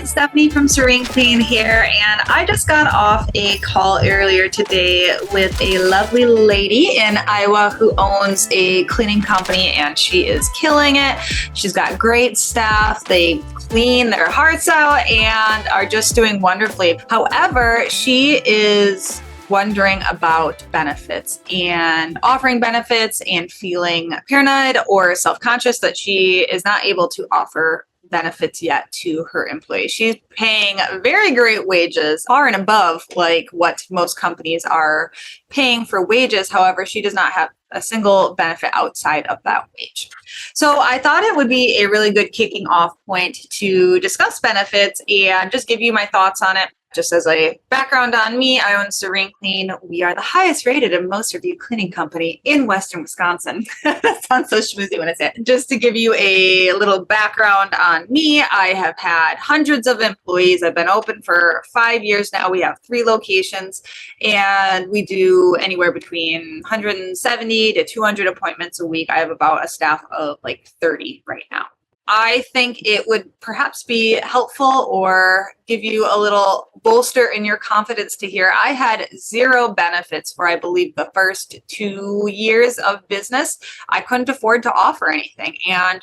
Stephanie from Serene Clean here, and I just got off a call earlier today with a lovely lady in Iowa who owns a cleaning company, and she is killing it. She's got great staff. They clean their hearts out and are just doing wonderfully. However, she is wondering about benefits and offering benefits and feeling paranoid or self-conscious that she is not able to offer benefits yet to her employees. She's paying very great wages, far and above like what most companies are paying for wages. However, she does not have a single benefit outside of that wage. So I thought it would be a really good kicking off point to discuss benefits and just give you my thoughts on it. Just as a background on me, I own Serene Clean. We are the highest rated and most reviewed cleaning company in Western Wisconsin. That sounds so schmoozy when I say it. Just to give you a little background on me, I have had hundreds of employees. I've been open for 5 years now. We have 3 locations, and we do anywhere between 170 to 200 appointments a week. I have about a staff of like 30 right now. I think it would perhaps be helpful or give you a little bolster in your confidence to hear I had 0 benefits for, I believe, the first 2 years of business. I couldn't afford to offer anything. And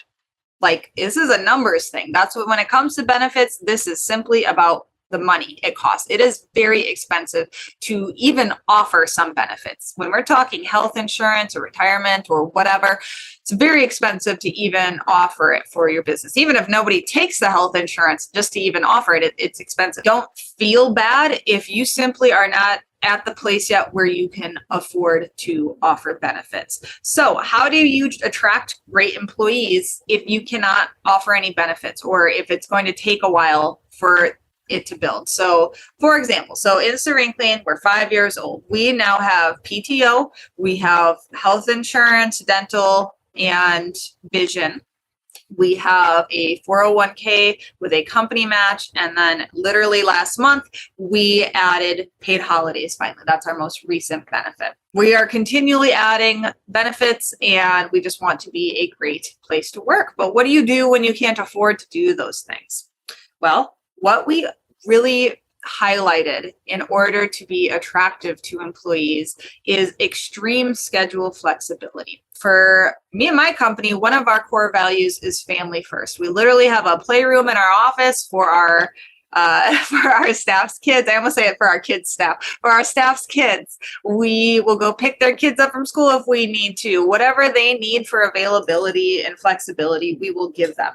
this is a numbers thing. That's what, when it comes to benefits, this is simply about the money it costs. It is very expensive to even offer some benefits. When we're talking health insurance or retirement or whatever, it's very expensive to even offer it for your business. Even if nobody takes the health insurance, just to even offer it, it's expensive. Don't feel bad if you simply are not at the place yet where you can afford to offer benefits. So how do you attract great employees if you cannot offer any benefits, or if it's going to take a while for it to build? So for example, in Serene Clean, we're 5 years old. We now have PTO, we have health insurance, dental, and vision. We have a 401k with a company match. And then literally last month, we added paid holidays finally. That's our most recent benefit. We are continually adding benefits, and we just want to be a great place to work. But what do you do when you can't afford to do those things? Well, what we really highlighted in order to be attractive to employees is extreme schedule flexibility. For me and my company, one of our core values is family first. We literally have a playroom in our office for our staff's kids. I almost say it for our kids' staff. For our staff's kids, we will go pick their kids up from school if we need to. Whatever they need for availability and flexibility, we will give them.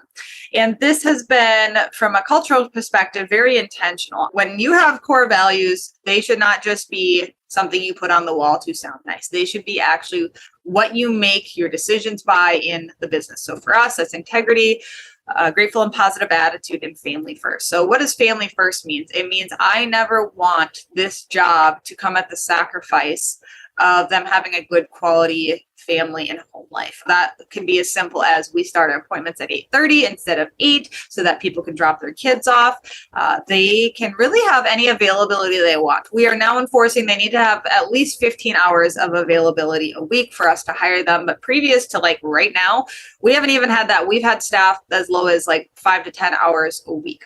And this has been, from a cultural perspective, very intentional. When you have core values, they should not just be something you put on the wall to sound nice. They should be actually what you make your decisions by in the business. So for us, that's integrity, grateful and positive attitude, and family first. So what does family first mean? It means I never want this job to come at the sacrifice of them having a good quality family and home life. That can be as simple as we start our appointments at 8:30 instead of 8 so that people can drop their kids off. They can really have any availability they want. We are now enforcing they need to have at least 15 hours of availability a week for us to hire them. But previous to right now, we haven't even had that. We've had staff as low as 5 to 10 hours a week.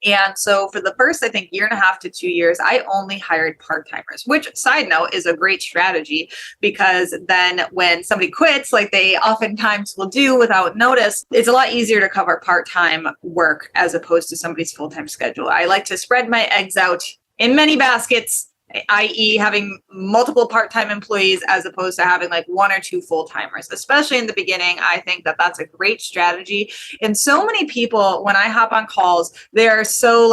And so for the first, I think, 1.5 to 2 years, I only hired part-timers, which, side note, is a great strategy, because then when somebody quits, like they oftentimes will do without notice, it's a lot easier to cover part-time work as opposed to somebody's full-time schedule. I like to spread my eggs out in many baskets, i.e. having multiple part-time employees as opposed to having 1 or 2 full-timers. Especially in the beginning, I think that that's a great strategy. And so many people, when I hop on calls, they're so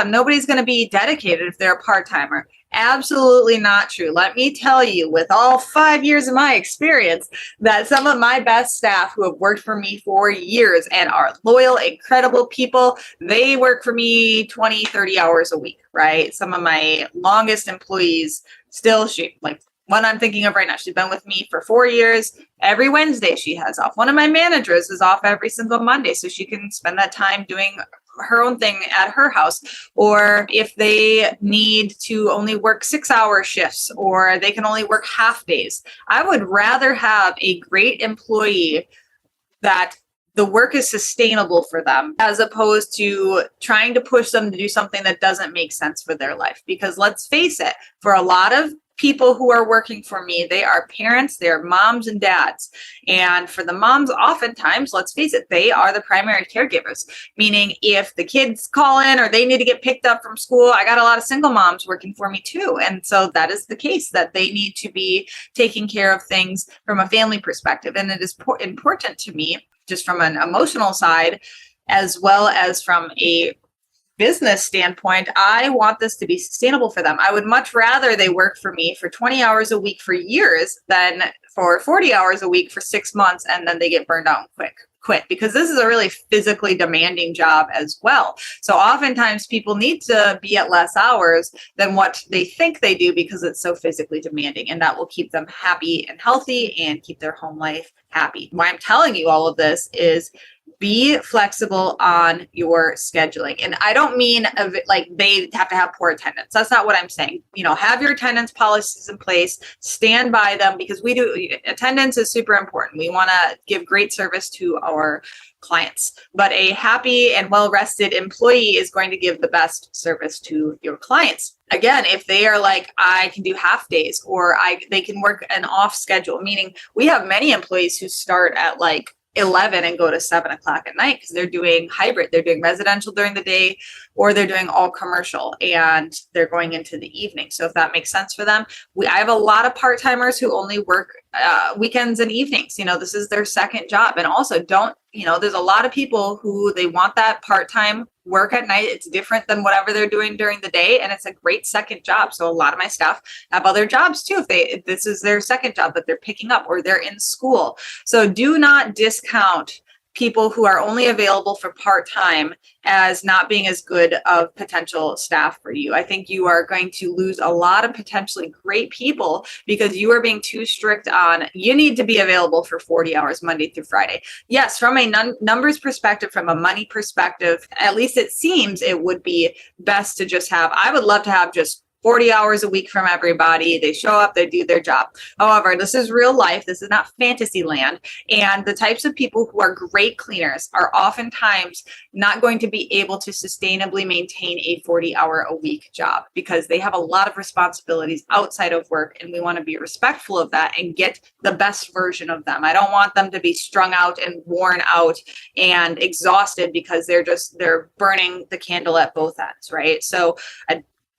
nobody's going to be dedicated if they're a part-timer. Absolutely not true. Let me tell you, with all 5 years of my experience, that some of my best staff who have worked for me for years and are loyal, incredible people, they work for me 20, 30 hours a week, right? Some of my longest employees still, one I'm thinking of right now, she's been with me for 4 years. Every Wednesday she has off. One of my managers is off every single Monday, so she can spend that time doing her own thing at her house. Or if they need to only work 6-hour shifts, or they can only work half days, I would rather have a great employee that the work is sustainable for them, as opposed to trying to push them to do something that doesn't make sense for their life. Because let's face it, for a lot of people who are working for me, they are parents, they're moms and dads. And for the moms, oftentimes, let's face it, they are the primary caregivers. Meaning if the kids call in or they need to get picked up from school, I got a lot of single moms working for me too. And so that is the case, that they need to be taking care of things from a family perspective. And it is important to me, just from an emotional side, as well as from a business standpoint, I want this to be sustainable for them. I would much rather they work for me for 20 hours a week for years than for 40 hours a week for 6 months and then they get burned out and quit, because this is a really physically demanding job as well. So oftentimes people need to be at less hours than what they think they do because it's so physically demanding, and that will keep them happy and healthy and keep their home life happy. Why I'm telling you all of this is be flexible on your scheduling. And I don't mean of it like they have to have poor attendance. That's not what I'm saying. Have your attendance policies in place, stand by them, because attendance is super important. We want to give great service to our clients, but a happy and well-rested employee is going to give the best service to your clients. Again, if they are like, I can do half days, or they can work an off schedule, meaning we have many employees who start at like 11 and go to 7 o'clock at night because they're doing hybrid. They're doing residential during the day, or they're doing all commercial and they're going into the evening. So if that makes sense for them, I have a lot of part-timers who only work weekends and evenings. This is their second job. And also there's a lot of people who they want that part-time work at night. It's different than whatever they're doing during the day, and it's a great second job. So a lot of my staff have other jobs too if this is their second job that they're picking up, or they're in school. So do not discount people who are only available for part-time as not being as good of potential staff for you. I think you are going to lose a lot of potentially great people because you are being too strict on, you need to be available for 40 hours Monday through Friday. Yes, from a numbers perspective, from a money perspective, at least it seems it would be best to just I would love to have just 40 hours a week from everybody. They show up, they do their job. However, this is real life. This is not fantasy land. And the types of people who are great cleaners are oftentimes not going to be able to sustainably maintain a 40-hour-a-week job because they have a lot of responsibilities outside of work. And we want to be respectful of that and get the best version of them. I don't want them to be strung out and worn out and exhausted because they're burning the candle at both ends, right? So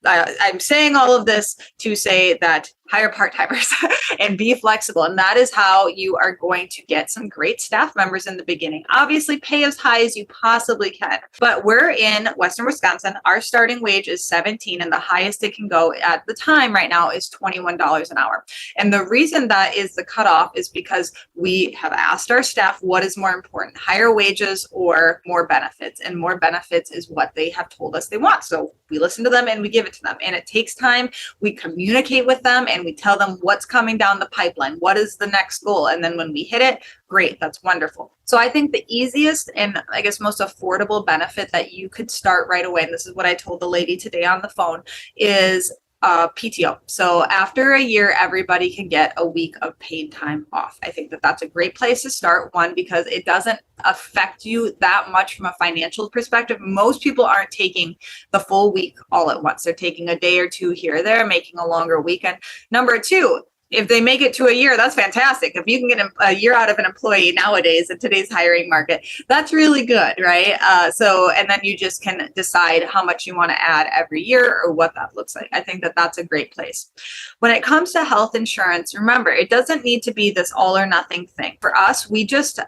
I'm saying all of this to say that hire part-timers and be flexible. And that is how you are going to get some great staff members in the beginning. Obviously, pay as high as you possibly can. But we're in Western Wisconsin. Our starting wage is $17, and the highest it can go at the time right now is $21 an hour. And the reason that is the cutoff is because we have asked our staff what is more important, higher wages or more benefits. And more benefits is what they have told us they want. So we listen to them and we give it to them. And it takes time. We communicate with them and we tell them what's coming down the pipeline. What is the next goal? And then when we hit it, great, that's wonderful. So I think the easiest and I guess most affordable benefit that you could start right away, and this is what I told the lady today on the phone, is PTO. So after a year, everybody can get a week of paid time off. I think that that's a great place to start. One, because it doesn't affect you that much from a financial perspective. Most people aren't taking the full week all at once. They're taking a day or two here or there, making a longer weekend. Number two, if they make it to a year, that's fantastic. If you can get a year out of an employee nowadays in today's hiring market, that's really good, right? And then you just can decide how much you want to add every year or what that looks like. I think that that's a great place. When it comes to health insurance, remember, it doesn't need to be this all or nothing thing. For us, we just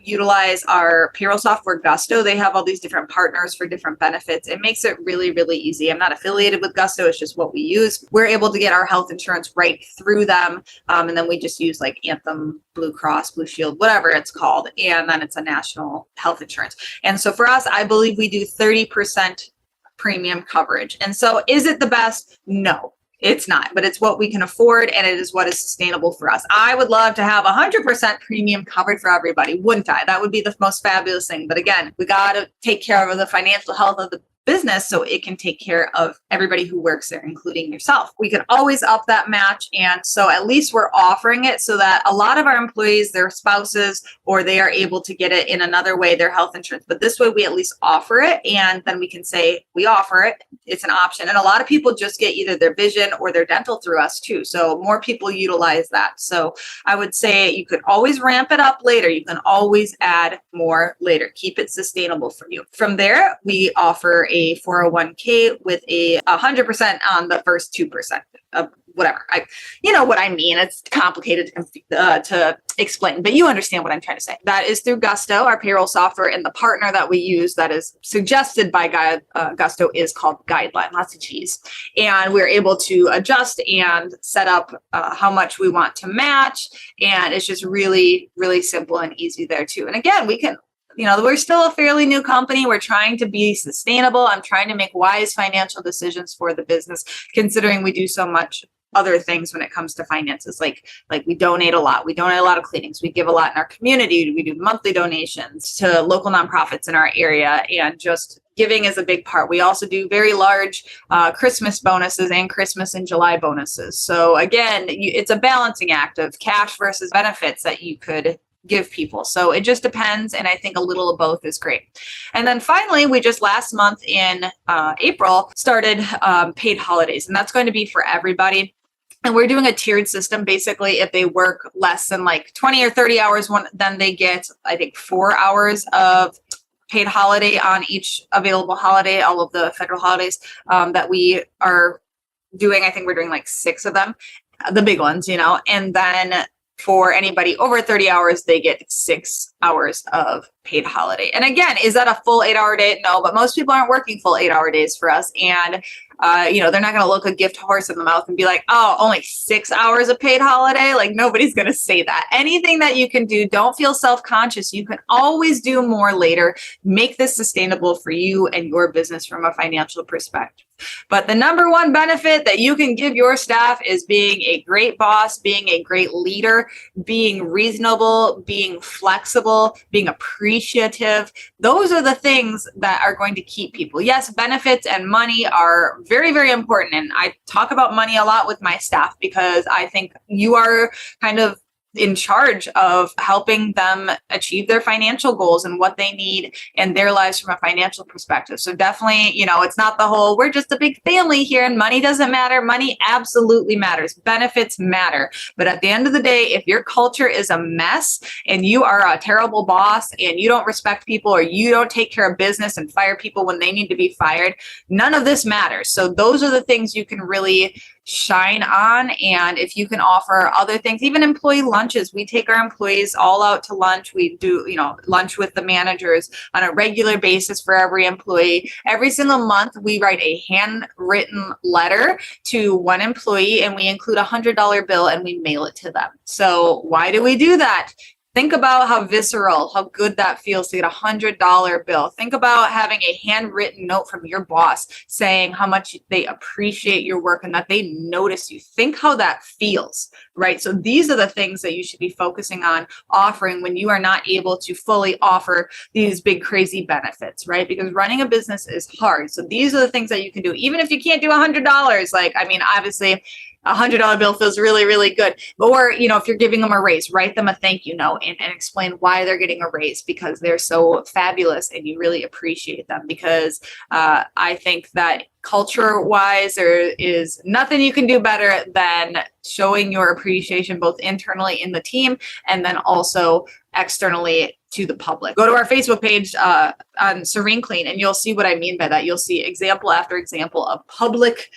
utilize our payroll software, Gusto. They have all these different partners for different benefits. It makes it really, really easy. I'm not affiliated with Gusto. It's just what we use. We're able to get our health insurance right through that. And then we just use like Anthem, Blue Cross, Blue Shield, whatever it's called. And then it's a national health insurance. And so for us, I believe we do 30% premium coverage. And so is it the best? No, it's not, but it's what we can afford. And it is what is sustainable for us. I would love to have 100% premium covered for everybody, wouldn't I? That would be the most fabulous thing. But again, we got to take care of the financial health of the business so it can take care of everybody who works there, including yourself. We can always up that match. And so at least we're offering it so that a lot of our employees, their spouses, or they are able to get it in another way, their health insurance. But this way we at least offer it. And then we can say we offer it. It's an option. And a lot of people just get either their vision or their dental through us too. So more people utilize that. So I would say you could always ramp it up later. You can always add more later. Keep it sustainable for you. From there, we offer a 401k with a 100% on the first 2% of whatever. You know what I mean. It's complicated to explain, but you understand what I'm trying to say. That is through Gusto, our payroll software, and the partner that we use that is suggested by Gusto is called Guideline, lots of G's. And we're able to adjust and set up how much we want to match. And it's just really, really simple and easy there too. And again, we can, we're still a fairly new company. We're trying to be sustainable. I'm trying to make wise financial decisions for the business, considering we do so much other things when it comes to finances. Like we donate a lot. We donate a lot of cleanings. We give a lot in our community. We do monthly donations to local nonprofits in our area, and just giving is a big part. We also do very large Christmas bonuses and Christmas and July bonuses. So again, it's a balancing act of cash versus benefits that you could give people. So it just depends. And I think a little of both is great. And then finally, we just last month in April started paid holidays, and that's going to be for everybody. And we're doing a tiered system. Basically, if they work less than like 20 or 30 hours, then they get, I think, 4 hours of paid holiday on each available holiday, all of the federal holidays that we are doing. I think we're doing like 6 of them, the big ones, and then for anybody over 30 hours, they get 6 hours of paid holiday. And again, is that a full 8-hour day? No, but most people aren't working full 8-hour days for us. And they're not going to look a gift horse in the mouth and be like, oh, only 6 hours of paid holiday. Like, nobody's going to say that. Anything that you can do, don't feel self-conscious. You can always do more later. Make this sustainable for you and your business from a financial perspective. But the number one benefit that you can give your staff is being a great boss, being a great leader, being reasonable, being flexible, being appreciative. Those are the things that are going to keep people. Yes, benefits and money are very, very important. And I talk about money a lot with my staff because I think you are kind of in charge of helping them achieve their financial goals and what they need in their lives from a financial perspective. So definitely, it's not the whole, we're just a big family here and money doesn't matter. Money absolutely matters. Benefits matter. But at the end of the day, if your culture is a mess and you are a terrible boss and you don't respect people or you don't take care of business and fire people when they need to be fired, none of this matters. So those are the things you can really shine on. And if you can offer other things, even employee lunches, we take our employees all out to lunch. We do, lunch with the managers on a regular basis for every employee. Every single month, we write a handwritten letter to one employee and we include $100 bill and we mail it to them. So why do we do that? Think about how visceral, how good that feels to get $100 bill. Think about having a handwritten note from your boss saying how much they appreciate your work and that they notice you. Think how that feels, right? So these are the things that you should be focusing on offering when you are not able to fully offer these big, crazy benefits, right? Because running a business is hard. So these are the things that you can do. Even if you can't do $100, obviously, $100 bill feels really, really good. Or, if you're giving them a raise, write them a thank you note and explain why they're getting a raise because they're so fabulous and you really appreciate them. Because I think that culture-wise, there is nothing you can do better than showing your appreciation both internally in the team and then also externally to the public. Go to our Facebook page on Serene Clean and you'll see what I mean by that. You'll see example after example of public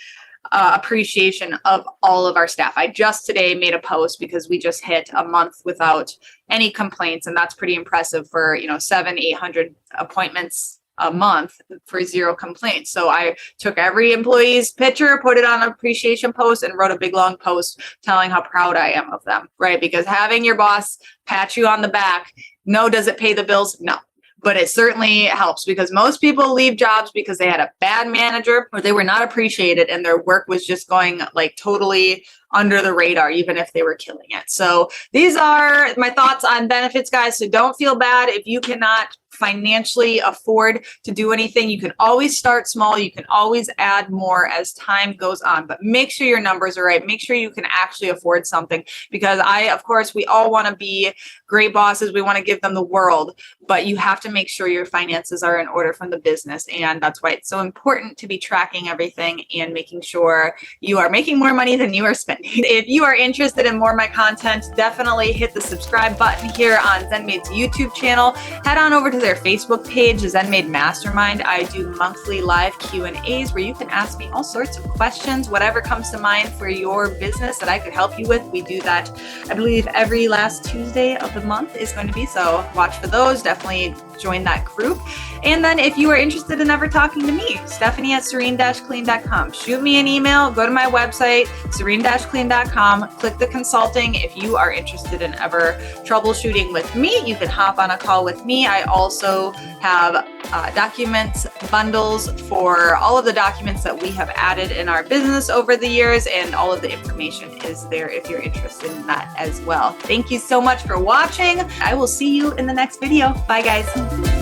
appreciation of all of our staff. I just today made a post because we just hit a month without any complaints, and that's pretty impressive for 700-800 appointments a month for 0 complaints. So I took every employee's picture, put it on an appreciation post, and wrote a big long post telling how proud I am of them, right? Because having your boss pat you on the back, no, does it pay the bills? No. But it certainly helps because most people leave jobs because they had a bad manager or they were not appreciated and their work was just going totally under the radar, even if they were killing it. So these are my thoughts on benefits, guys. So don't feel bad if you cannot financially afford to do anything, you can always start small. You can always add more as time goes on, but make sure your numbers are right. Make sure you can actually afford something, because of course, we all want to be great bosses. We want to give them the world, but you have to make sure your finances are in order from the business. And that's why it's so important to be tracking everything and making sure you are making more money than you are spending. If you are interested in more of my content, definitely hit the subscribe button here on ZenMaid's YouTube channel. Head on over to their Facebook page, the ZenMaid Mastermind. I do monthly live Q&As where you can ask me all sorts of questions, whatever comes to mind for your business that I could help you with. We do that, I believe, every last Tuesday of the month is going to be, so watch for those. Definitely join that group. And then if you are interested in ever talking to me, Stephanie at serene-clean.com. Shoot me an email, go to my website, serene-clean.com, click the consulting. If you are interested in ever troubleshooting with me, you can hop on a call with me. I also have documents bundles for all of the documents that we have added in our business over the years, and all of the information is there if you're interested in that as well. Thank you so much for watching. I will see you in the next video. Bye, guys.